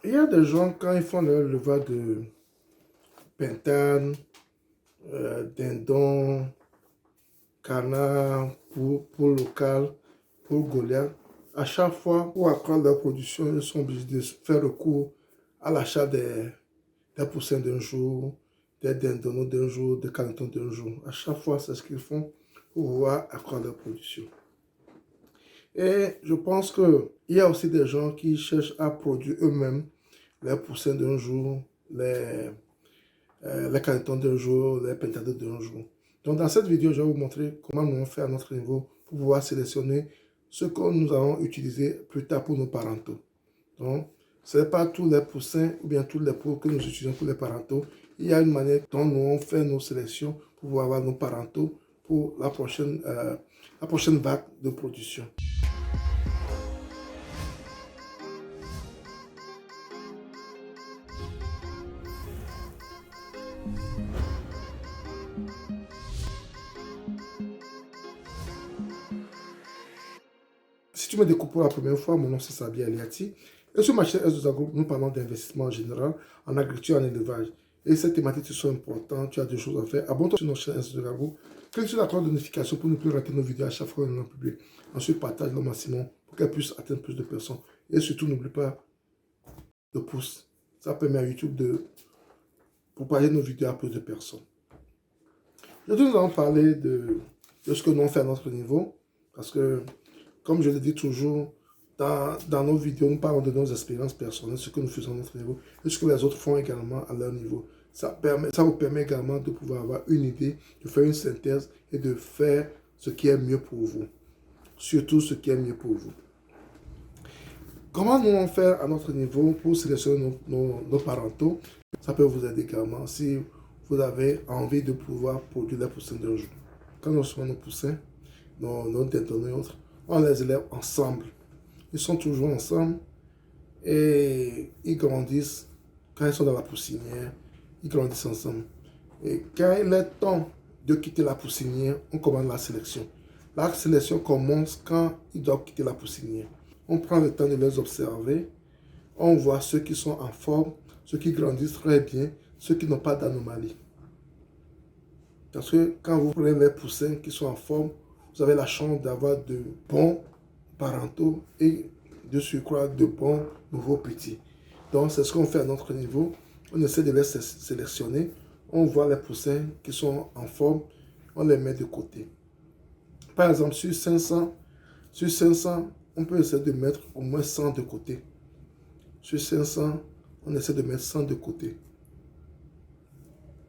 Il y a des gens, quand ils font leur levage de pintane, dindon, canard, pour local, pour Goliath, à chaque fois, pour accroître leur production, ils sont obligés de faire recours à l'achat des poussins d'un jour, des dindons d'un jour, des canetons d'un jour. À chaque fois, c'est ce qu'ils font pour pouvoir accroître leur production. Et je pense qu'il y a aussi des gens qui cherchent à produire eux-mêmes les poussins d'un jour, les canetons d'un jour, les pintades d'un jour. Donc dans cette vidéo, je vais vous montrer comment nous on fait à notre niveau pour pouvoir sélectionner ce que nous allons utiliser plus tard pour nos parentaux. Donc, ce n'est pas tous les poussins ou bien tous les pots que nous utilisons pour les parentaux. Il y a une manière dont nous on fait nos sélections pour pouvoir avoir nos parentaux pour la prochaine vague de production. Si tu me découvres pour la première fois, mon nom c'est Sabi Aliati. Et sur ma chaîne S2A Group, nous parlons d'investissement en général, en agriculture et en élevage. Et ces thématiques sont importantes, tu as deux choses à faire. Abonne-toi sur notre chaîne S2A Group, clique sur la cloche de notification pour ne plus rater nos vidéos à chaque fois que nous en publions. Ensuite, partage-le au maximum pour qu'elle puisse atteindre plus de personnes. Et surtout, n'oublie pas de pouce. Ça permet à YouTube de propager nos vidéos à plus de personnes. Aujourd'hui, nous allons parler de ce que nous on fait à notre niveau. Parce que, comme je le dis toujours, dans nos vidéos, nous parlons de nos expériences personnelles, ce que nous faisons à notre niveau et ce que les autres font également à leur niveau. Ça vous permet également de pouvoir avoir une idée, de faire une synthèse et de faire ce qui est mieux pour vous. Surtout ce qui est mieux pour vous. Comment nous on fait à notre niveau pour sélectionner nos parentaux? Ça peut vous aider également si vous avez envie de pouvoir produire les poussins d'un jour. Quand nous recevons nos poussins, nos dindons et autres, on les élève ensemble. Ils sont toujours ensemble et ils grandissent. Quand ils sont dans la poussinière, ils grandissent ensemble. Et quand il est temps de quitter la poussinière, on commence la sélection. La sélection commence quand ils doivent quitter la poussinière. On prend le temps de les observer. On voit ceux qui sont en forme, ceux qui grandissent très bien, ceux qui n'ont pas d'anomalie. Parce que quand vous prenez les poussins qui sont en forme, vous avez la chance d'avoir de bons parentaux et de surcroît de bons nouveaux petits. Donc c'est ce qu'on fait à notre niveau. On essaie de les sélectionner. On voit les poussins qui sont en forme, on les met de côté. Par exemple, sur 500, on peut essayer de mettre au moins 100 de côté. Sur 500, on essaie de mettre 100 de côté.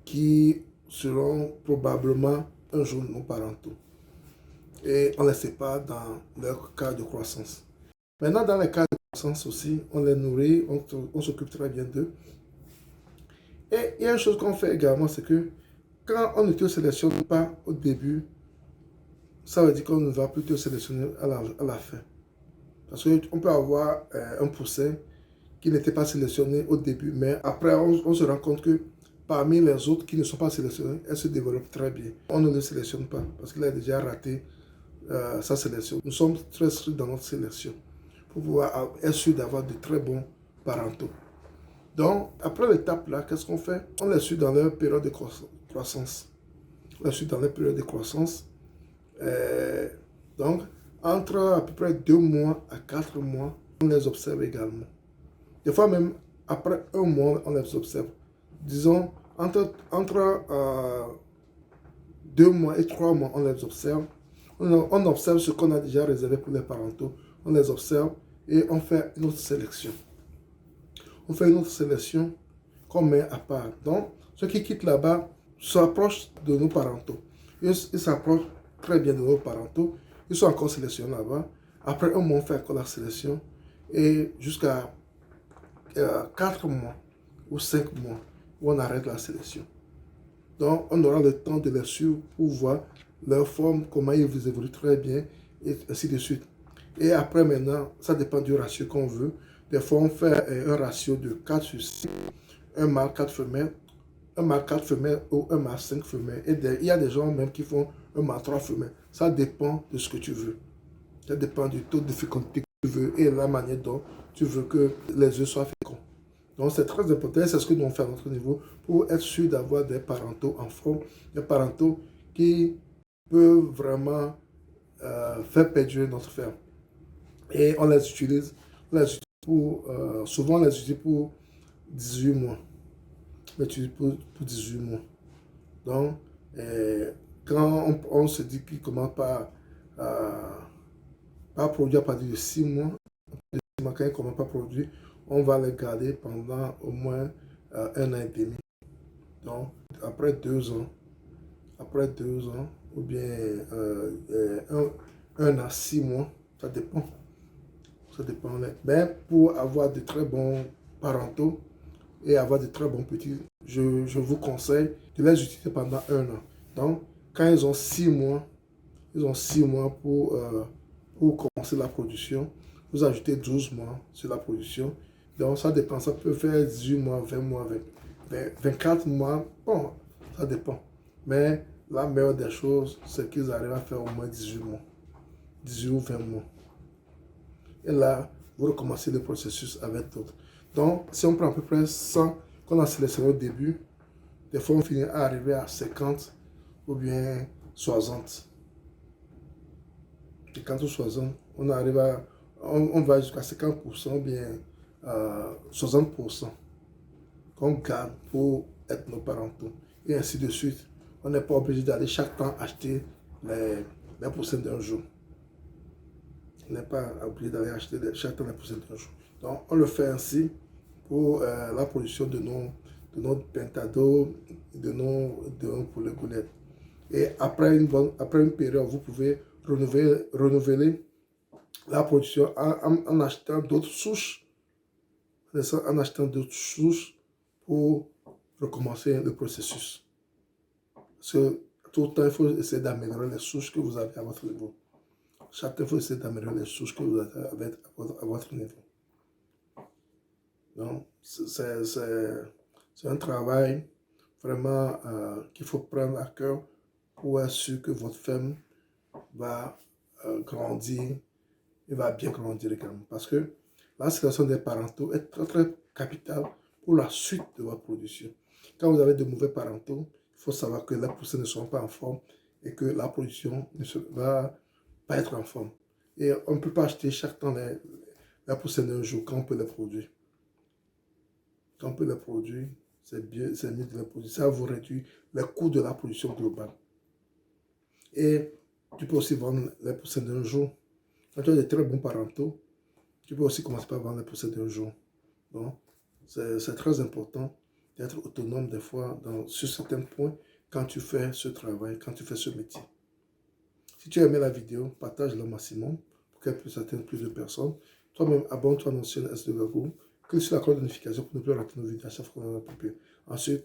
Qui seront probablement un jour nos parentaux. Et on les sépare dans leur cas de croissance. Maintenant, dans les cas de croissance aussi, on les nourrit, on s'occupe très bien d'eux. Et il y a une chose qu'on fait également, c'est que quand on ne te sélectionne pas au début, ça veut dire qu'on ne va plus te sélectionner à la fin. Parce qu'on peut avoir un poussin qui n'était pas sélectionné au début, mais après on se rend compte que parmi les autres qui ne sont pas sélectionnés, elles se développent très bien. On ne le sélectionne pas parce qu'il a déjà raté sa sélection. Nous sommes très stricts dans notre sélection pour pouvoir être sûr d'avoir de très bons parentaux. Donc, après l'étape là, qu'est-ce qu'on fait? On les suit dans leur période de croissance. On les suit dans leur période de croissance. Donc, entre à peu près 2 mois à 4 mois, on les observe également. Des fois même, après 1 mois, on les observe. Disons, entre 2 mois et 3 mois, on les observe. On observe ce qu'on a déjà réservé pour les parentaux. On les observe et on fait une autre sélection. On fait une autre sélection qu'on met à part. Donc, ceux qui quittent là-bas s'approchent de nos parentaux. Ils s'approchent très bien de nos parentaux. Ils sont encore sélectionnés là-bas. Après 1 mois, on fait encore la sélection. Et jusqu'à 4 mois ou 5 mois, où on arrête la sélection. Donc, on aura le temps de les suivre pour voir leur forme, comment ils vous évoluent très bien, et ainsi de suite. Et après, maintenant, ça dépend du ratio qu'on veut. Des fois, on fait un ratio de 4 sur 6, un mâle, 4 femelles, un mâle 4 femelles ou un mâle 5 femelles. Et il y a des gens même qui font un mâle 3 femelles. Ça dépend de ce que tu veux. Ça dépend du taux de fécondité que tu veux et la manière dont tu veux que les œufs soient féconds. Donc c'est très important, c'est ce que nous on fait à notre niveau pour être sûr d'avoir des parentaux en forme, des parentaux qui peuvent vraiment faire perdurer notre ferme. Et on les utilise pour, souvent on les utilise pour 18 mois. On les utilise pour 18 mois. Donc, quand on se dit qu'il commence par produire à partir de 6 mois, quand il commence pas à produire, on va les garder pendant au moins 1 an et demi. Donc, après 2 ans, ou bien 1 à 6 mois, ça dépend. Ça dépend. Mais pour avoir de très bons parentaux et avoir de très bons petits, je vous conseille de les utiliser pendant 1 an. Donc, quand ils ont 6 mois, pour commencer la production. Vous ajoutez 12 mois sur la production. Donc, ça dépend. Ça peut faire 18 mois, 20 mois, 24 mois. Bon, ça dépend. Mais la meilleure des choses, c'est qu'ils arrivent à faire au moins 18 mois. 18 ou 20 mois. Et là, vous recommencez le processus avec d'autres. Donc, si on prend à peu près 100 qu'on a sélectionné au début, des fois on finit à arriver à 50 ou bien 60. 50 ou 60, on arrive à, on va jusqu'à 50% ou bien 60% qu'on garde pour être nos parentaux. Et ainsi de suite. On n'est pas obligé d'aller chaque temps acheter les poussins d'un jour. On n'est pas obligé d'aller acheter chaque temps les poussins d'un jour. Donc, on le fait ainsi pour la production de nos pentados, de nos poulets goulettes. Et après une période, vous pouvez renouveler la production en achetant d'autres souches. En achetant d'autres souches pour recommencer le processus. Parce que tout le temps, il faut essayer d'améliorer les souches que vous avez à votre niveau. Chacun, il faut essayer d'améliorer les souches que vous avez à votre niveau. Donc, c'est un travail vraiment qu'il faut prendre à cœur pour être sûr que votre ferme va grandir et va bien grandir également. Parce que la sélection des parentaux est très, très capitale pour la suite de votre production. Quand vous avez de mauvais parentaux, il faut savoir que les poussins ne seront pas en forme et que la production ne va pas être en forme. Et on ne peut pas acheter chaque temps les poussins d'un jour quand on peut les produire. Quand on peut les produire, c'est mieux de les produire. Ça vous réduit les coûts de la production globale. Et tu peux aussi vendre les poussins d'un jour. Quand tu as de très bons parentaux, tu peux aussi commencer par vendre les poussins d'un jour. Donc, c'est très important d'être autonome des fois sur certains points quand tu fais ce travail, quand tu fais ce métier. Si tu as aimé la vidéo, partage-la au maximum pour qu'elle puisse atteindre plus de personnes. Toi-même, abonne-toi à notre chaîne S de Gagou. Clique sur la cloche de notification pour ne plus rater nos vidéos à chaque fois qu'on en a publié. Ensuite,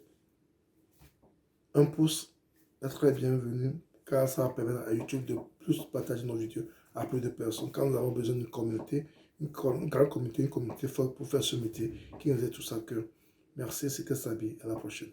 un pouce est très bienvenu car ça va permettre à YouTube de plus partager nos vidéos à plus de personnes. Quand nous avons besoin d'une communauté, une grande communauté, une communauté forte pour faire ce métier qui nous est tous à cœur. Merci, c'était Sabi. À la prochaine.